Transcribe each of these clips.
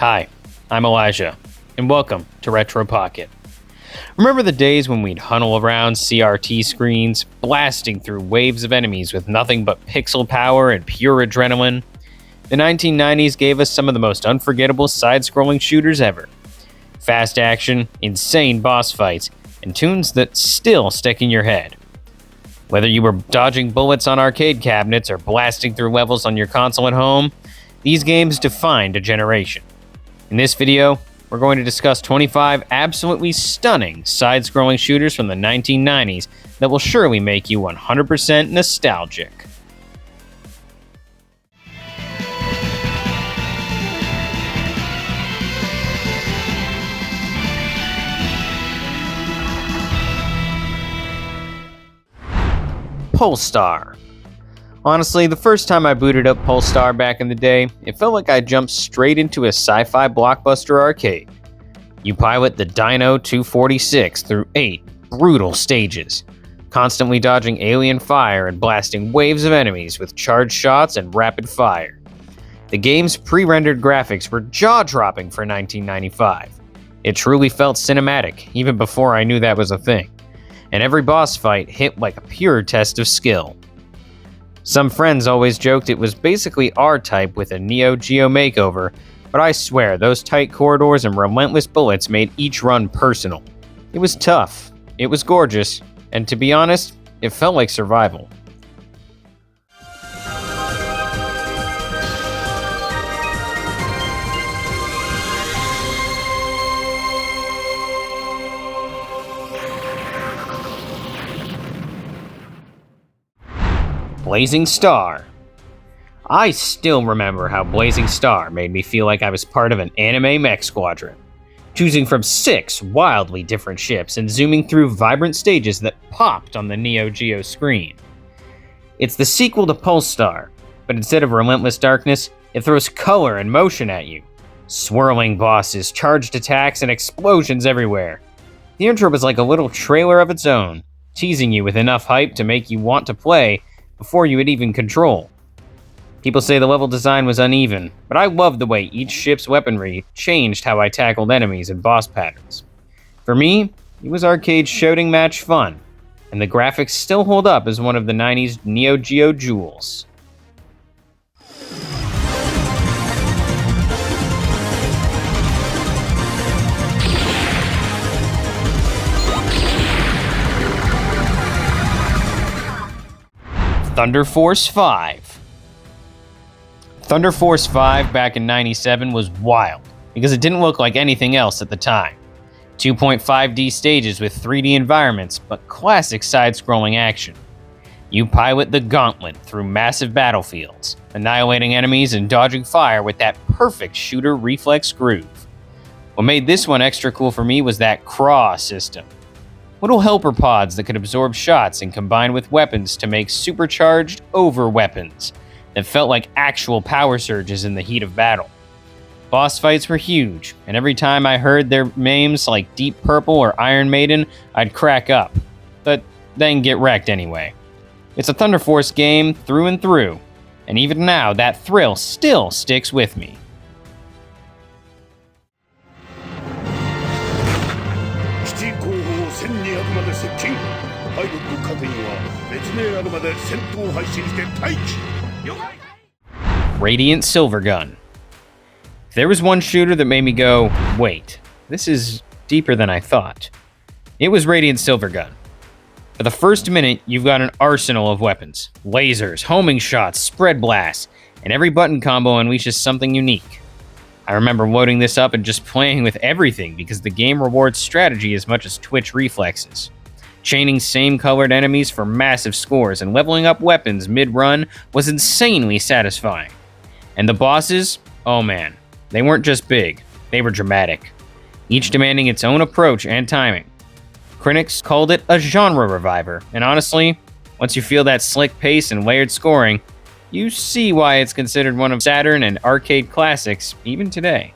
Hi, I'm Elijah, and welcome to Retro Pocket. Remember the days when we'd huddle around CRT screens, blasting through waves of enemies with nothing but pixel power and pure adrenaline? The 1990s gave us some of the most unforgettable side-scrolling shooters ever. Fast action, insane boss fights, and tunes that still stick in your head. Whether you were dodging bullets on arcade cabinets or blasting through levels on your console at home, these games defined a generation. In this video, we're going to discuss 25 absolutely stunning side-scrolling shooters from the 1990s that will surely make you 100% nostalgic. Pulstar. Honestly, the first time I booted up Pulstar back in the day, it felt like I jumped straight into a sci-fi blockbuster arcade. You pilot the Dino 246 through 8 brutal stages, constantly dodging alien fire and blasting waves of enemies with charged shots and rapid fire. The game's pre-rendered graphics were jaw-dropping for 1995. It truly felt cinematic, even before I knew that was a thing. And every boss fight hit like a pure test of skill. Some friends always joked it was basically R-Type with a Neo Geo makeover, but I swear those tight corridors and relentless bullets made each run personal. It was tough, it was gorgeous, and to be honest, it felt like survival. Blazing Star. I still remember how Blazing Star made me feel like I was part of an anime mech squadron, choosing from 6 wildly different ships and zooming through vibrant stages that popped on the Neo Geo screen. It's the sequel to Pulstar, but instead of relentless darkness, it throws color and motion at you. Swirling bosses, charged attacks, and explosions everywhere. The intro was like a little trailer of its own, teasing you with enough hype to make you want to play before you would even control. People say the level design was uneven, but I loved the way each ship's weaponry changed how I tackled enemies and boss patterns. For me, it was arcade shouting match fun, and the graphics still hold up as one of the 90s Neo Geo jewels. Thunder Force 5. Thunder Force 5 back in '97 was wild, because it didn't look like anything else at the time. 2.5D stages with 3D environments, but classic side-scrolling action. You pilot the Gauntlet through massive battlefields, annihilating enemies and dodging fire with that perfect shooter reflex groove. What made this one extra cool for me was that craw system. Little helper pods that could absorb shots and combine with weapons to make supercharged over-weapons that felt like actual power surges in the heat of battle. Boss fights were huge, and every time I heard their names like Deep Purple or Iron Maiden, I'd crack up, but then get wrecked anyway. It's a Thunder Force game through and through, and even now that thrill still sticks with me. Radiant Silvergun. If there was one shooter that made me go, wait, this is deeper than I thought, it was Radiant Silvergun. For the first minute, you've got an arsenal of weapons, lasers, homing shots, spread blasts, and every button combo unleashes something unique. I remember loading this up and just playing with everything because the game rewards strategy as much as twitch reflexes. Chaining same-colored enemies for massive scores and leveling up weapons mid-run was insanely satisfying. And the bosses? Oh man, they weren't just big, they were dramatic, each demanding its own approach and timing. Critics called it a genre reviver, and honestly, once you feel that slick pace and layered scoring, you see why it's considered one of Saturn and arcade classics even today.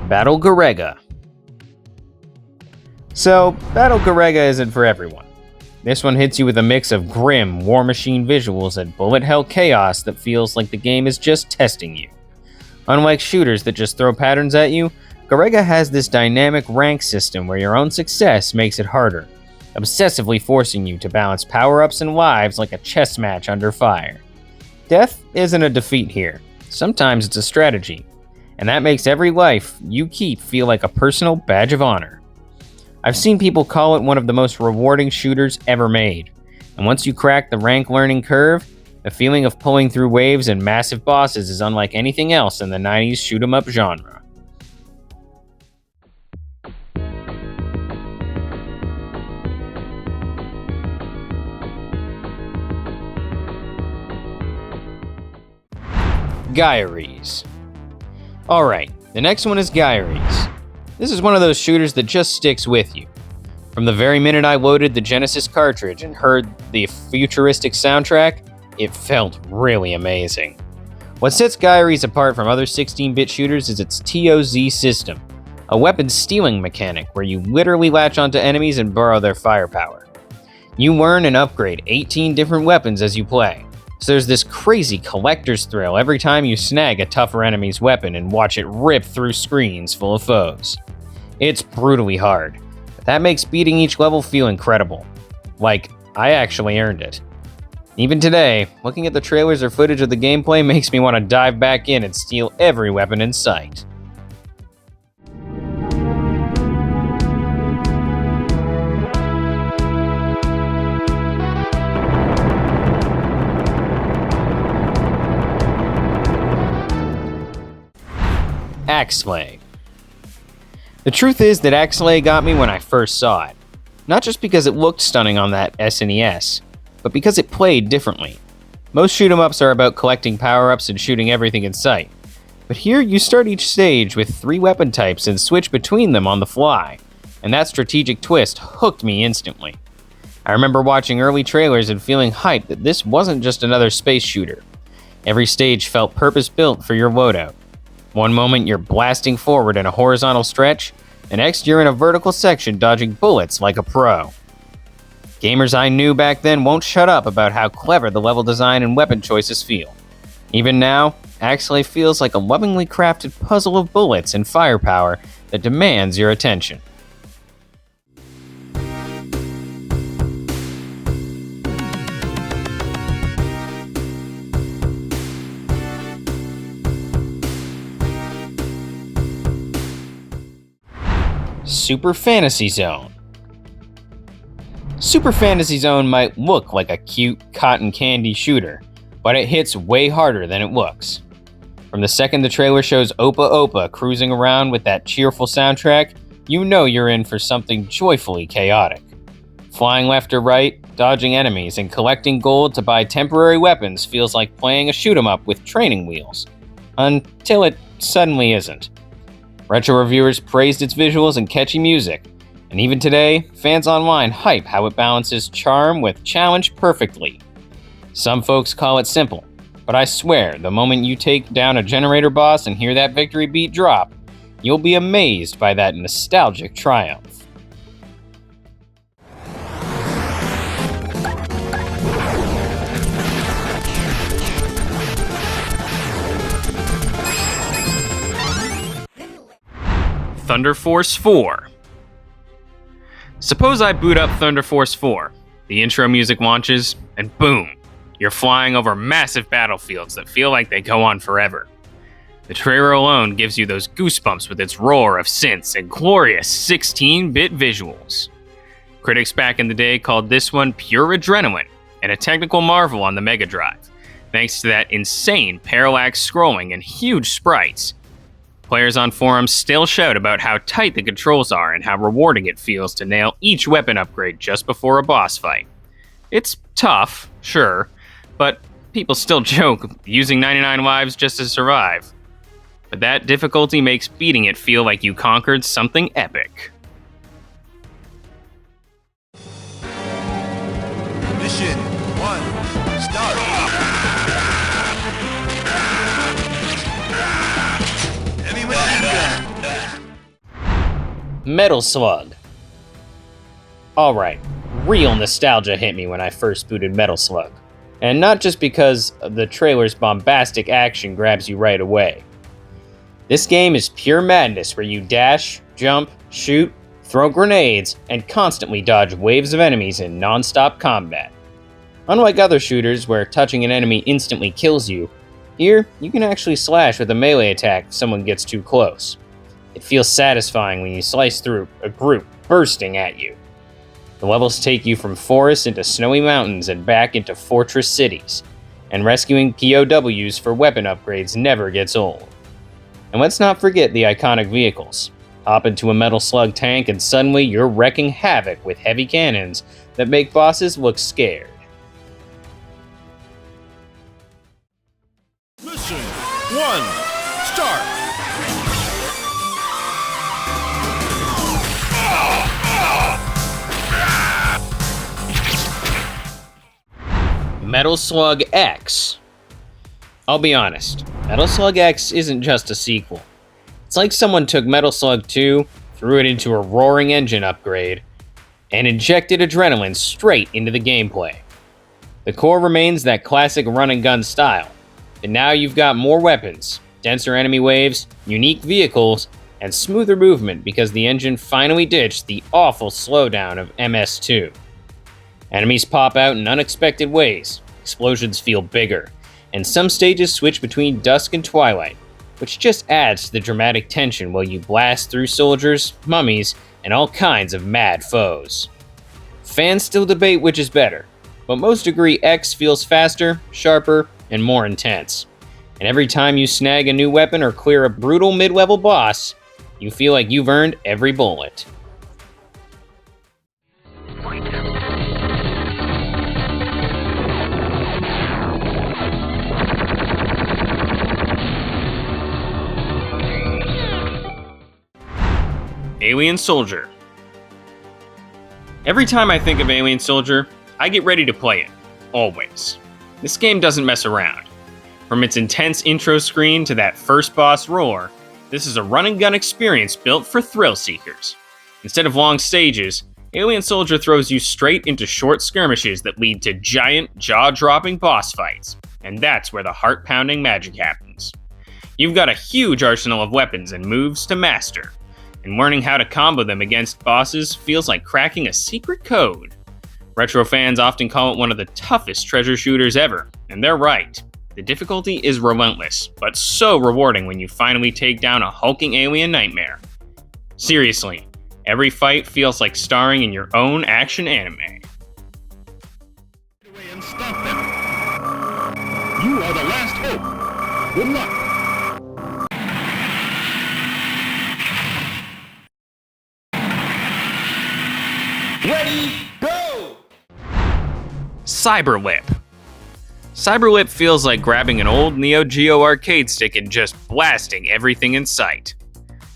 Battle Garegga. So, Battle Garegga isn't for everyone. This one hits you with a mix of grim, war machine visuals and bullet hell chaos that feels like the game is just testing you. Unlike shooters that just throw patterns at you, Garegga has this dynamic rank system where your own success makes it harder, obsessively forcing you to balance power-ups and lives like a chess match under fire. Death isn't a defeat here. Sometimes it's a strategy, and that makes every life you keep feel like a personal badge of honor. I've seen people call it one of the most rewarding shooters ever made, and once you crack the rank learning curve, the feeling of pulling through waves and massive bosses is unlike anything else in the 90s shoot-'em-up genre. Gaiares. Alright, the next one is Gaiares. This is one of those shooters that just sticks with you. From the very minute I loaded the Genesis cartridge and heard the futuristic soundtrack, it felt really amazing. What sets Gaiares apart from other 16-bit shooters is its TOZ system, a weapon stealing mechanic where you literally latch onto enemies and borrow their firepower. You learn and upgrade 18 different weapons as you play, so there's this crazy collector's thrill every time you snag a tougher enemy's weapon and watch it rip through screens full of foes. It's brutally hard, but that makes beating each level feel incredible. Like, I actually earned it. Even today, looking at the trailers or footage of the gameplay makes me want to dive back in and steal every weapon in sight. Axelay. The truth is that Axelay got me when I first saw it. Not just because it looked stunning on that SNES, but because it played differently. Most shoot-'em-ups are about collecting power-ups and shooting everything in sight. But here you start each stage with 3 weapon types and switch between them on the fly, and that strategic twist hooked me instantly. I remember watching early trailers and feeling hyped that this wasn't just another space shooter. Every stage felt purpose-built for your loadout. One moment you're blasting forward in a horizontal stretch, the next you're in a vertical section dodging bullets like a pro. Gamers I knew back then won't shut up about how clever the level design and weapon choices feel. Even now, Axelay feels like a lovingly crafted puzzle of bullets and firepower that demands your attention. Super Fantasy Zone. Super Fantasy Zone might look like a cute cotton candy shooter, but it hits way harder than it looks. From the second the trailer shows Opa Opa cruising around with that cheerful soundtrack, you know you're in for something joyfully chaotic. Flying left or right, dodging enemies, and collecting gold to buy temporary weapons feels like playing a shoot-'em-up with training wheels. Until it suddenly isn't. Retro reviewers praised its visuals and catchy music, and even today, fans online hype how it balances charm with challenge perfectly. Some folks call it simple, but I swear, the moment you take down a generator boss and hear that victory beat drop, you'll be amazed by that nostalgic triumph. Thunder Force 4. Suppose I boot up Thunder Force 4, the intro music launches, and boom, you're flying over massive battlefields that feel like they go on forever. The trailer alone gives you those goosebumps with its roar of synths and glorious 16-bit visuals. Critics back in the day called this one pure adrenaline and a technical marvel on the Mega Drive, thanks to that insane parallax scrolling and huge sprites. Players on forums still shout about how tight the controls are and how rewarding it feels to nail each weapon upgrade just before a boss fight. It's tough, sure, but people still joke using 99 lives just to survive. But that difficulty makes beating it feel like you conquered something epic. Mission 1, start! Metal Slug. Alright, real nostalgia hit me when I first booted Metal Slug. And not just because the trailer's bombastic action grabs you right away. This game is pure madness where you dash, jump, shoot, throw grenades, and constantly dodge waves of enemies in non-stop combat. Unlike other shooters where touching an enemy instantly kills you, here you can actually slash with a melee attack if someone gets too close. It feels satisfying when you slice through a group bursting at you. The levels take you from forests into snowy mountains and back into fortress cities, and rescuing POWs for weapon upgrades never gets old. And let's not forget the iconic vehicles. Hop into a Metal Slug tank and suddenly you're wrecking havoc with heavy cannons that make bosses look scared. Mission 1, start! Metal Slug X. I'll be honest, Metal Slug X isn't just a sequel. It's like someone took Metal Slug 2, threw it into a roaring engine upgrade, and injected adrenaline straight into the gameplay. The core remains that classic run-and-gun style, but now you've got more weapons, denser enemy waves, unique vehicles, and smoother movement because the engine finally ditched the awful slowdown of MS2. Enemies pop out in unexpected ways, explosions feel bigger, and some stages switch between dusk and twilight, which just adds to the dramatic tension while you blast through soldiers, mummies, and all kinds of mad foes. Fans still debate which is better, but most agree X feels faster, sharper, and more intense. And every time you snag a new weapon or clear a brutal mid-level boss, you feel like you've earned every bullet. Alien Soldier. Every time I think of Alien Soldier, I get ready to play it. Always. This game doesn't mess around. From its intense intro screen to that first boss roar, this is a run-and-gun experience built for thrill seekers. Instead of long stages, Alien Soldier throws you straight into short skirmishes that lead to giant, jaw-dropping boss fights, and that's where the heart-pounding magic happens. You've got a huge arsenal of weapons and moves to master, and learning how to combo them against bosses feels like cracking a secret code. Retro fans often call it one of the toughest treasure shooters ever, and they're right. The difficulty is relentless, but so rewarding when you finally take down a hulking alien nightmare. Seriously, every fight feels like starring in your own action anime. And stop them. You are the last hope. Good luck. Ready, go! Cyberlip. Cyberlip feels like grabbing an old Neo Geo arcade stick and just blasting everything in sight.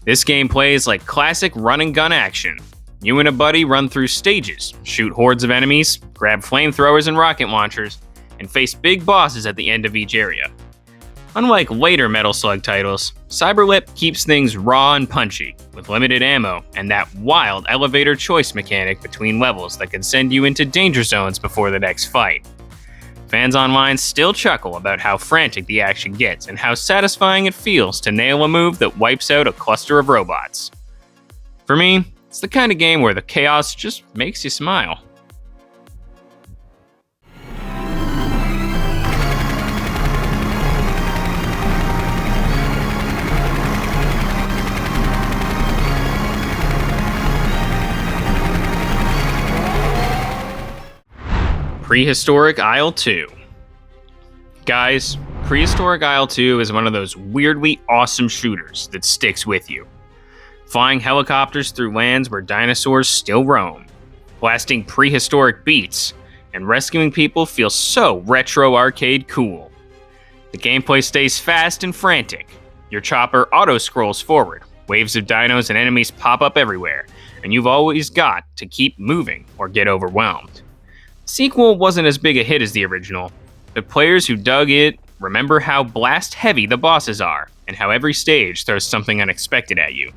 This game plays like classic run-and-gun action. You and a buddy run through stages, shoot hordes of enemies, grab flamethrowers and rocket launchers, and face big bosses at the end of each area. Unlike later Metal Slug titles, Cyberlip keeps things raw and punchy, with limited ammo and that wild elevator choice mechanic between levels that can send you into danger zones before the next fight. Fans online still chuckle about how frantic the action gets and how satisfying it feels to nail a move that wipes out a cluster of robots. For me, it's the kind of game where the chaos just makes you smile. Prehistoric Isle 2. Guys, Prehistoric Isle 2 is one of those weirdly awesome shooters that sticks with you. Flying helicopters through lands where dinosaurs still roam, blasting prehistoric beats, and rescuing people feels so retro arcade cool. The gameplay stays fast and frantic. Your chopper auto-scrolls forward, waves of dinos and enemies pop up everywhere, and you've always got to keep moving or get overwhelmed. The sequel wasn't as big a hit as the original, but players who dug it remember how blast-heavy the bosses are, and how every stage throws something unexpected at you.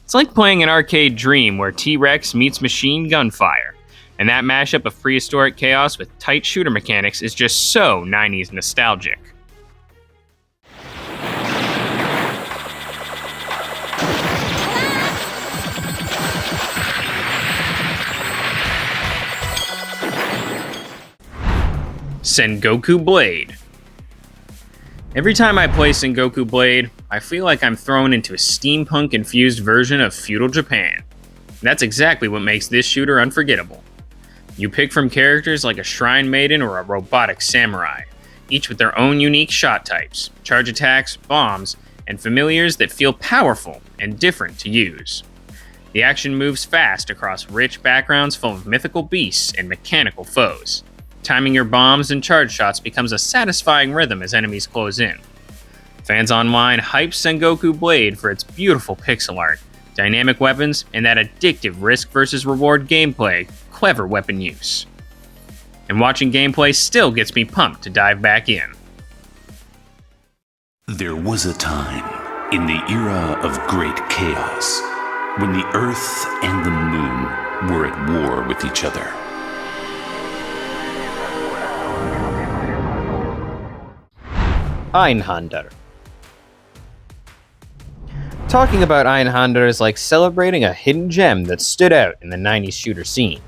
It's like playing an arcade dream where T-Rex meets machine gunfire, and that mashup of prehistoric chaos with tight shooter mechanics is just so 90s nostalgic. Sengoku Blade. Every time I play Sengoku Blade, I feel like I'm thrown into a steampunk-infused version of feudal Japan. That's exactly what makes this shooter unforgettable. You pick from characters like a shrine maiden or a robotic samurai, each with their own unique shot types, charge attacks, bombs, and familiars that feel powerful and different to use. The action moves fast across rich backgrounds full of mythical beasts and mechanical foes. Timing your bombs and charge shots becomes a satisfying rhythm as enemies close in. Fans online hype Sengoku Blade for its beautiful pixel art, dynamic weapons, and that addictive risk versus reward gameplay, clever weapon use. And watching gameplay still gets me pumped to dive back in. There was a time in the era of great chaos when the Earth and the Moon were at war with each other. Einhänder. Talking about Einhänder is like celebrating a hidden gem that stood out in the 90s shooter scene.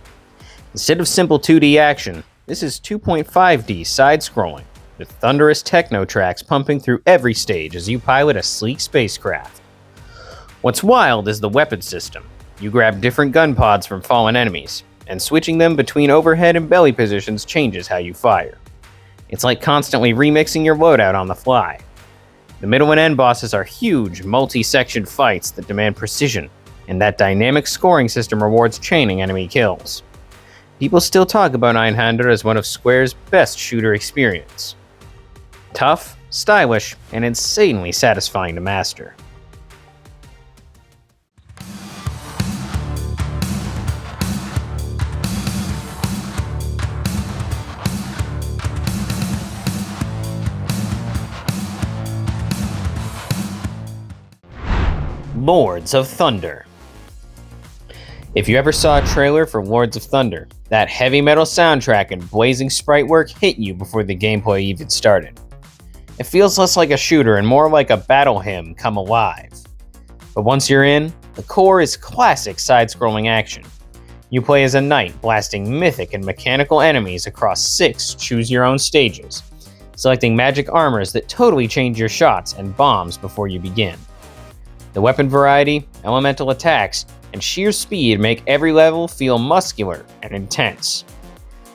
Instead of simple 2D action, this is 2.5D side-scrolling, with thunderous techno tracks pumping through every stage as you pilot a sleek spacecraft. What's wild is the weapon system. You grab different gun pods from fallen enemies, and switching them between overhead and belly positions changes how you fire. It's like constantly remixing your loadout on the fly. The middle and end bosses are huge, multi-section fights that demand precision, and that dynamic scoring system rewards chaining enemy kills. People still talk about Einhänder as one of Square's best shooter experience. Tough, stylish, and insanely satisfying to master. Lords of Thunder. If you ever saw a trailer for Lords of Thunder, that heavy metal soundtrack and blazing sprite work hit you before the gameplay even started. It feels less like a shooter and more like a battle hymn come alive. But once you're in, the core is classic side-scrolling action. You play as a knight blasting mythic and mechanical enemies across 6 choose-your-own stages, selecting magic armors that totally change your shots and bombs before you begin. The weapon variety, elemental attacks, and sheer speed make every level feel muscular and intense.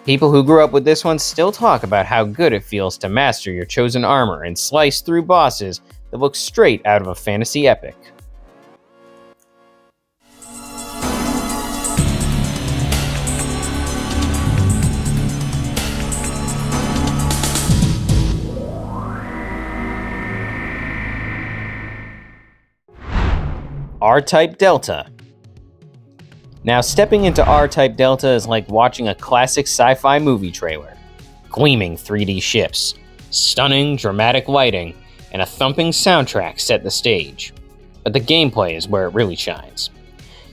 People who grew up with this one still talk about how good it feels to master your chosen armor and slice through bosses that look straight out of a fantasy epic. R-Type Delta. Now, stepping into R-Type Delta is like watching a classic sci-fi movie trailer. Gleaming 3D ships, stunning, dramatic lighting, and a thumping soundtrack set the stage. But the gameplay is where it really shines.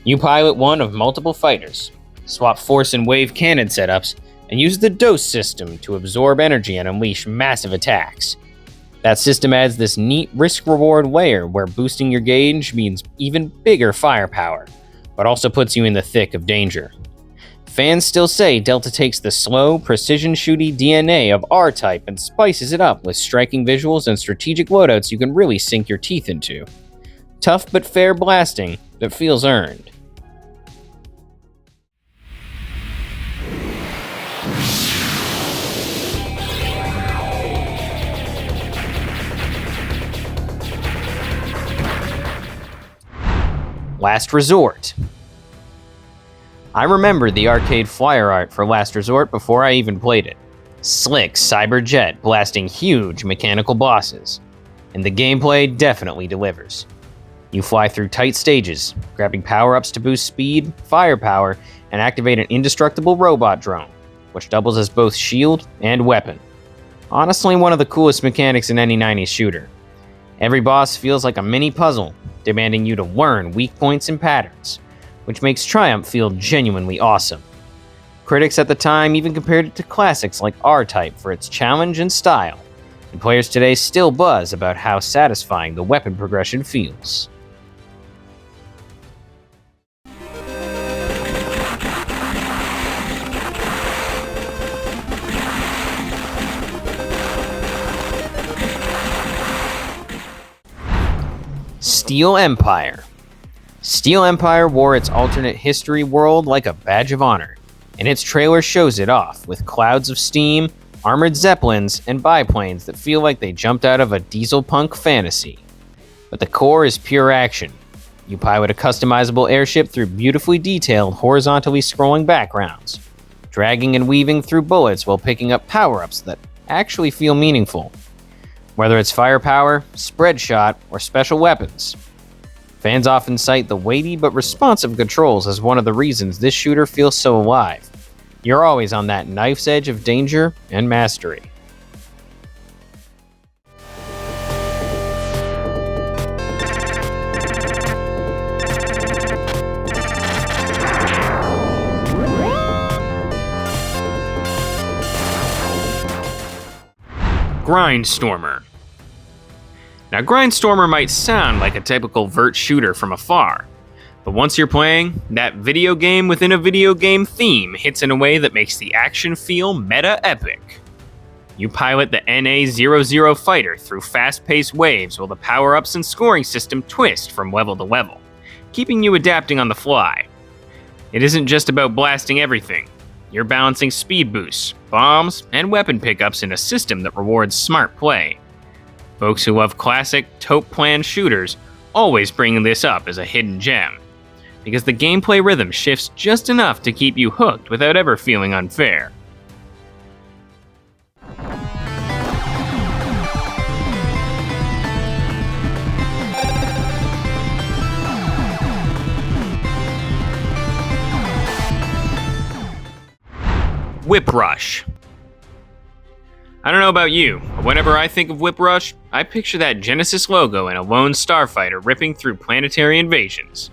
You pilot one of multiple fighters, swap force and wave cannon setups, and use the dose system to absorb energy and unleash massive attacks. That system adds this neat risk-reward layer where boosting your gauge means even bigger firepower, but also puts you in the thick of danger. Fans still say Delta takes the slow, precision-shooty DNA of R-Type and spices it up with striking visuals and strategic loadouts you can really sink your teeth into. Tough but fair blasting that feels earned. Last Resort. I remember the arcade flyer art for Last Resort before I even played it. Slick cyberjet blasting huge mechanical bosses. And the gameplay definitely delivers. You fly through tight stages, grabbing power-ups to boost speed, firepower, and activate an indestructible robot drone, which doubles as both shield and weapon. Honestly, one of the coolest mechanics in any 90s shooter. Every boss feels like a mini puzzle, demanding you to learn weak points and patterns, which makes Triumph feel genuinely awesome. Critics at the time even compared it to classics like R-Type for its challenge and style, and players today still buzz about how satisfying the weapon progression feels. Steel Empire. Steel Empire wore its alternate history world like a badge of honor, and its trailer shows it off with clouds of steam, armored zeppelins, and biplanes that feel like they jumped out of a diesel punk fantasy. But the core is pure action. You pilot a customizable airship through beautifully detailed, horizontally scrolling backgrounds, dragging and weaving through bullets while picking up power-ups that actually feel meaningful. Whether it's firepower, spread shot, or special weapons, fans often cite the weighty but responsive controls as one of the reasons this shooter feels so alive. You're always on that knife's edge of danger and mastery. Grindstormer. Now, Grindstormer might sound like a typical vert shooter from afar, but once you're playing, that video game within a video game theme hits in a way that makes the action feel meta-epic. You pilot the NA-00 fighter through fast-paced waves while the power-ups and scoring system twist from level to level, keeping you adapting on the fly. It isn't just about blasting everything. You're balancing speed boosts, bombs, and weapon pickups in a system that rewards smart play. Folks who love classic, taupe-plan shooters always bring this up as a hidden gem, because the gameplay rhythm shifts just enough to keep you hooked without ever feeling unfair. Whip Rush. I don't know about you, but whenever I think of Whip Rush, I picture that Genesis logo and a lone starfighter ripping through planetary invasions.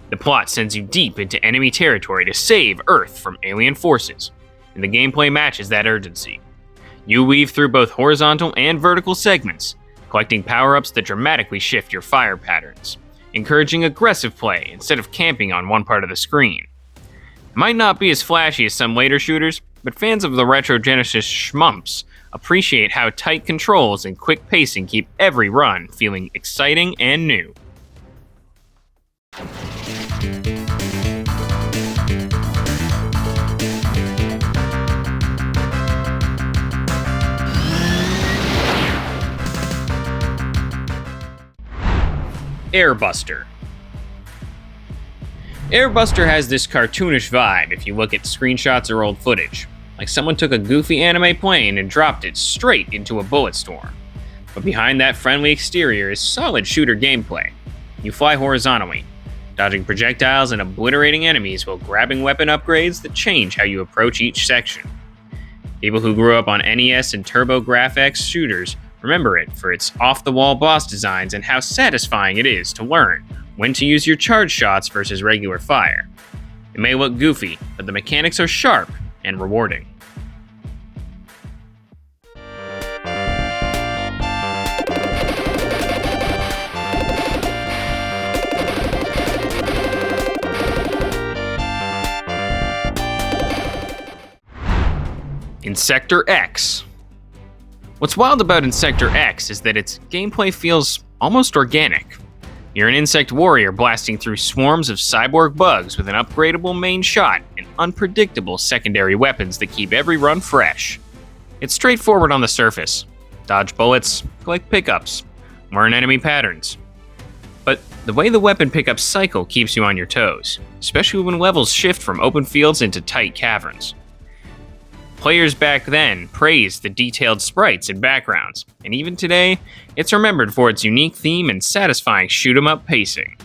The plot sends you deep into enemy territory to save Earth from alien forces, and the gameplay matches that urgency. You weave through both horizontal and vertical segments, collecting power-ups that dramatically shift your fire patterns, encouraging aggressive play instead of camping on one part of the screen. It might not be as flashy as some later shooters, but fans of the retro Genesis shmumps appreciate how tight controls and quick pacing keep every run feeling exciting and new. Airbuster. Airbuster has this cartoonish vibe if you look at screenshots or old footage, like someone took a goofy anime plane and dropped it straight into a bullet storm. But behind that friendly exterior is solid shooter gameplay. You fly horizontally, dodging projectiles and obliterating enemies while grabbing weapon upgrades that change how you approach each section. People who grew up on NES and TurboGrafx shooters remember it for its off-the-wall boss designs and how satisfying it is to learn when to use your charge shots versus regular fire. It may look goofy, but the mechanics are sharp and rewarding. Insector X. What's wild about Insector X is that its gameplay feels almost organic. You're an insect warrior blasting through swarms of cyborg bugs with an upgradable main shot and unpredictable secondary weapons that keep every run fresh. It's straightforward on the surface. Dodge bullets, collect pickups, learn enemy patterns. But the way the weapon pickup cycle keeps you on your toes, especially when levels shift from open fields into tight caverns. Players back then praised the detailed sprites and backgrounds, and even today, it's remembered for its unique theme and satisfying shoot-'em-up pacing.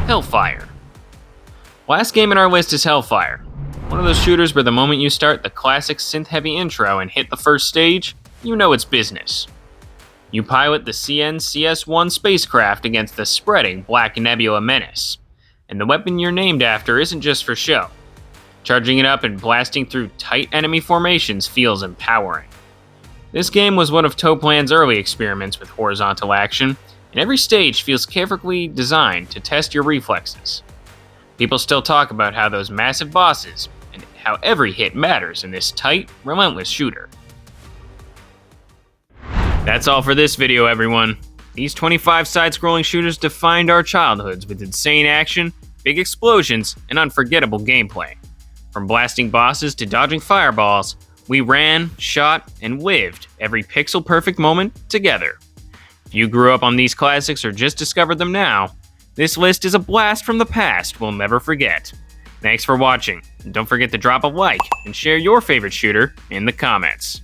Hellfire. Last game in our list is Hellfire. One of those shooters where the moment you start the classic synth-heavy intro and hit the first stage, you know it's business. You pilot the CS-1 spacecraft against the spreading Black Nebula menace, and the weapon you're named after isn't just for show. Charging it up and blasting through tight enemy formations feels empowering. This game was one of Toplan's early experiments with horizontal action, and every stage feels carefully designed to test your reflexes. People still talk about how those massive bosses, and how every hit matters in this tight, relentless shooter. That's all for this video, everyone. These 25 side-scrolling shooters defined our childhoods with insane action, big explosions, and unforgettable gameplay. From blasting bosses to dodging fireballs, we ran, shot, and lived every pixel-perfect moment together. If you grew up on these classics or just discovered them now, this list is a blast from the past we'll never forget. Thanks for watching, and don't forget to drop a like and share your favorite shooter in the comments.